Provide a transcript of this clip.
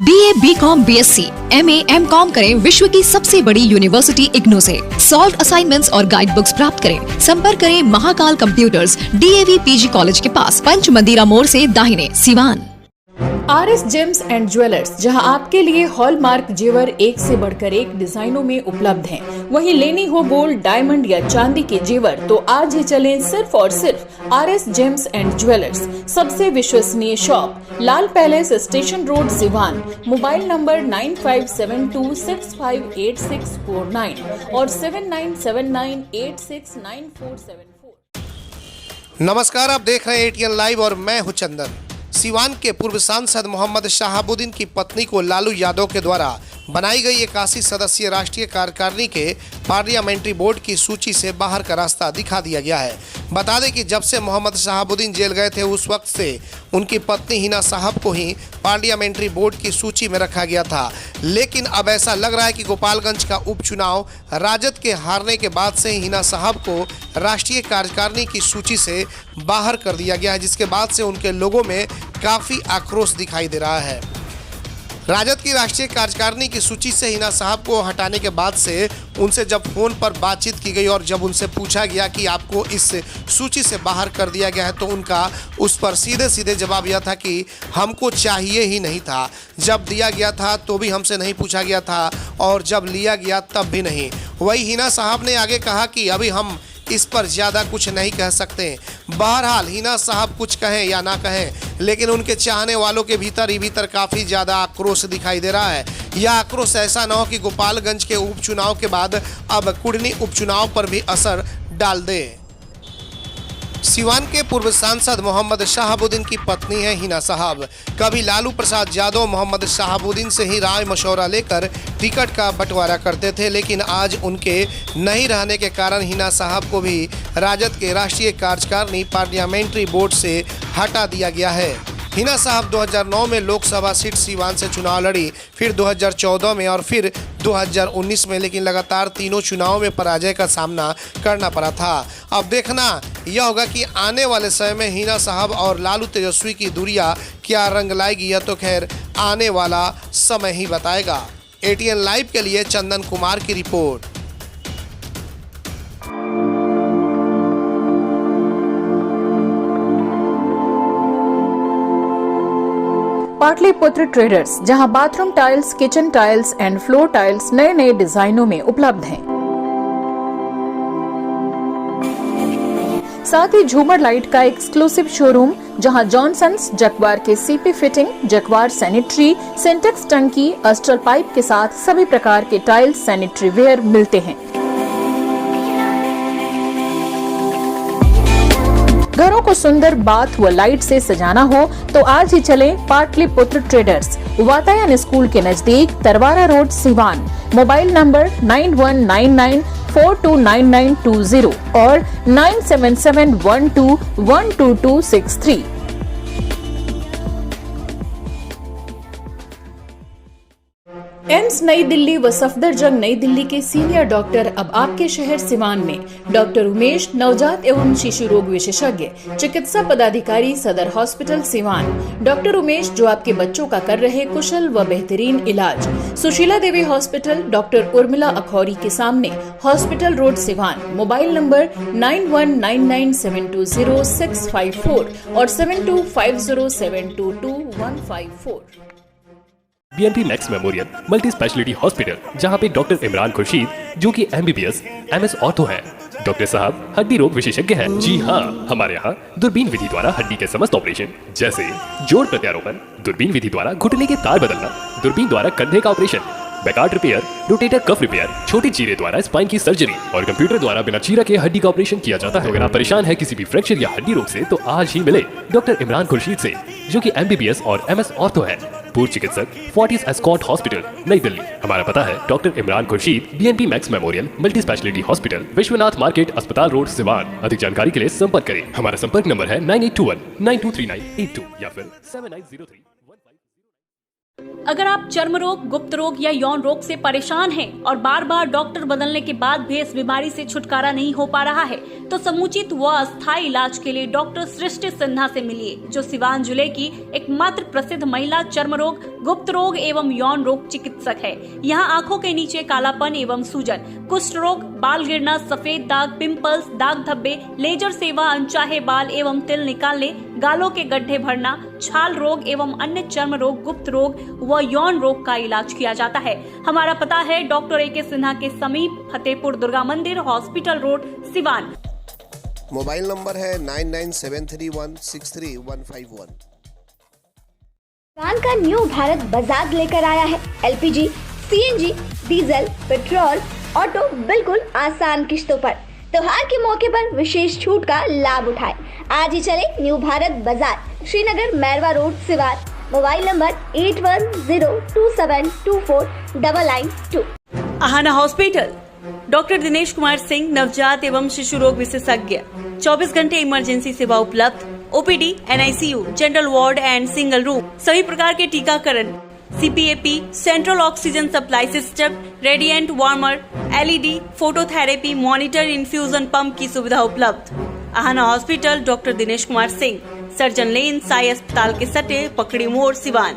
BA, BCom, BSc, MA, MCom करें विश्व की सबसे बड़ी यूनिवर्सिटी इग्नू से। सॉल्व असाइनमेंट्स और गाइड बुक्स प्राप्त करें। संपर्क करें Mahakal computers, DAV PG college के पास, पंच मंदिरा मोड़ से दाहिने, Siwan. RS James and jewellers, जहां आपके लिए हॉलमार्क जेवर एक से बढ़कर एक डिजाइनों में उपलब्ध हैं। वहीं लेनी हो गोल्ड, डायमंड या चांदी के जेवर तो आज ही चलें सिर्फ और सिर्फ RS जेम्स एंड ज्वेलर्स। सबसे विश्वसनीय shop, Lal palace, station road, Siwan. Mobile number 9572658649 और 7979869474। नमस्कार, आप देख रहे हैं ATN लाइव और मैं हूं चंदन। सिवान के पूर्व सांसद मोहम्मद शहाबुद्दीन की पत्नी को लालू यादव के द्वारा बनाई गई 81 सदस्यीय राष्ट्रीय कार्यकारिणी के पार्लियामेंट्री बोर्ड की सूची से बाहर का रास्ता दिखा दिया गया है। बता दें कि जब से मोहम्मद शहाबुद्दीन जेल गए थे उस वक्त से उनकी पत्नी हिना साहब को ही पार्लियामेंट्री बोर्ड की सूची में रखा गया था। लेकिन अब ऐसा लग रहा है कि गोपालगंज का उपचुनाव राजद के हारने के बाद से हिना साहब को राष्ट्रीय कार्यकारिणी की सूची से बाहर कर दिया गया है, जिसके बाद से उनके लोगों में काफ़ी आक्रोश दिखाई दे रहा है। राजद की राष्ट्रीय कार्यकारिणी की सूची से हिना साहब को हटाने के बाद से उनसे जब फोन पर बातचीत की गई और जब उनसे पूछा गया कि आपको इस सूची से बाहर कर दिया गया है तो उनका उस पर सीधे सीधे जवाब यह था कि हमको चाहिए ही नहीं था। जब दिया गया था तो भी हमसे नहीं पूछा गया था और जब लिया गया तब भी नहीं। वही हिना साहब ने आगे कहा कि अभी हम इस पर ज़्यादा कुछ नहीं कह सकते। बहरहाल हिना साहब कुछ कहें या ना कहें, लेकिन उनके चाहने वालों के भीतर ही भीतर काफ़ी ज़्यादा आक्रोश दिखाई दे रहा है। यह आक्रोश ऐसा ना हो कि गोपालगंज के उपचुनाव के बाद अब कुढ़नी उपचुनाव पर भी असर डाल दे। सिवान के पूर्व सांसद मोहम्मद शहाबुद्दीन की पत्नी है हिना साहब। कभी लालू प्रसाद यादव मोहम्मद शहाबुद्दीन से ही राय मशवरा लेकर टिकट का बंटवारा करते थे, लेकिन आज उनके नहीं रहने के कारण हिना साहब को भी राजद के राष्ट्रीय कार्यकारिणी पार्लियामेंट्री बोर्ड से हटा दिया गया है। हिना साहब 2009 में लोकसभा सीट सिवान से चुनाव लड़ी, फिर 2014 में और फिर 2019 में, लेकिन लगातार तीनों चुनावों में पराजय का सामना करना पड़ा था। अब देखना यह होगा कि आने वाले समय में हिना साहब और लालू तेजस्वी की दूरियां क्या रंग लाएगी, यह तो खैर आने वाला समय ही बताएगा। ATN लाइव के लिए चंदन कुमार की रिपोर्ट। पाटलिपुत्र ट्रेडर्स, जहां bathroom tiles, kitchen tiles and floor tiles नए नए डिजाइनों में उपलब्ध हैं। साथ ही झूमर लाइट का एक्सक्लूसिव शोरूम, जहां जॉनसन्स, जगवार के CP फिटिंग, जगवार सैनिटरी, सिंटेक्स टंकी, अस्टर पाइप के साथ सभी प्रकार के टाइल्स, सैनिटरी वेयर मिलते हैं। घरों को सुंदर बाथ व लाइट से सजाना हो तो आज ही चलें पाटलिपुत्र ट्रेडर्स, वातायन स्कूल के नजदीक, Tarwara road, Siwan. Mobile number 9199429920 और 9771212263। एम्स नई दिल्ली व सफदरजंग नई दिल्ली के सीनियर डॉक्टर अब आपके शहर सिवान में। डॉक्टर उमेश, नवजात एवं शिशु रोग विशेषज्ञ, चिकित्सा पदाधिकारी, सदर हॉस्पिटल सिवान। डॉक्टर उमेश जो आपके बच्चों का कर रहे कुशल व बेहतरीन इलाज। सुशीला देवी हॉस्पिटल, डॉक्टर उर्मिला अखौरी के सामने, hospital road, Siwan. Mobile number 9199720654 और 7250722154। BNP max memorial multi speciality hospital, जहां पे डॉक्टर इमरान खुर्शीद जो कि MBBS MS ऑर्थो है। डॉक्टर साहब हड्डी रोग विशेषज्ञ हैं। जी हाँ, हमारे यहाँ दूरबीन विधि द्वारा हड्डी के समस्त ऑपरेशन, जैसे जोड़ प्रत्यारोपण, दूरबीन विधि द्वारा घुटने के तार बदलना, दूरबीन द्वारा कंधे का operation, Bankart repair, rotator cuff repair, छोटी चीरे द्वारा स्पाइन की सर्जरी और कंप्यूटर द्वारा बिना चीरा के हड्डी का ऑपरेशन किया जाता है। अगर आप परेशान है किसी भी फ्रैक्चर या हड्डी रोग से तो आज ही मिले डॉक्टर इमरान खुर्शीद से, जो कि MBBS और MS ऑर्थो है। पूर्व चिकित्सक, फोर्टिस एस्कॉट हॉस्पिटल, नई दिल्ली। हमारा पता है doctor Imran Khurshid, BNP max memorial multi speciality hospital, Vishwanath market, अस्पताल रोड, सिवान। अधिक जानकारी के लिए संपर्क करें। हमारा संपर्क नंबर है 9821923982 या फिर 7903। अगर आप चर्म रोग, गुप्त रोग या यौन रोग से परेशान हैं और बार बार डॉक्टर बदलने के बाद भी इस बीमारी से छुटकारा नहीं हो पा रहा है, तो समुचित व अस्थायी इलाज के लिए डॉक्टर सृष्टि सिन्हा से मिलिए, जो सिवान जिले की एकमात्र प्रसिद्ध महिला चर्म रोग, गुप्त रोग एवं यौन रोग चिकित्सक है। यहाँ आंखों के नीचे कालापन एवं सूजन, कुष्ठ रोग, बाल गिरना, सफेद दाग, पिंपल्स, दाग धब्बे, लेजर सेवा, अनचाहे बाल एवं तिल निकालने, गालों के गड्ढे भरना, छाल रोग एवं अन्य चर्म रोग, गुप्त रोग व यौन रोग का इलाज किया जाता है। हमारा पता है डॉक्टर ए के सिन्हा के समीप फतेहपुर दुर्गा मंदिर, hospital road, Siwan. Mobile number है 9973163151। सिवान का न्यू भारत बजाज लेकर आया है LPG, CNG, diesel, petrol, auto बिल्कुल आसान किश्तों पर। त्योहार के मौके पर विशेष छूट का लाभ उठाएं। आज ही चले न्यू भारत बाजार, Srinagar, Mairwa road, Siwan. Mobile number 8102724992। Aahana hospital, doctor Dinesh Kumar Singh, नवजात एवं शिशु रोग विशेषज्ञ, 24 घंटे इमरजेंसी सेवा उपलब्ध, OPD, NICU, general ward and single room, सभी प्रकार के टीकाकरण, CPAP, central oxygen supply system, radiant warmer, LED, phototherapy, monitor, infusion pump की सुविधा उपलब्ध। Aahana hospital, doctor Dinesh Kumar Singh, surgeon lane, Sai अस्पताल के सटे, पकड़ी मोड़, सिवान।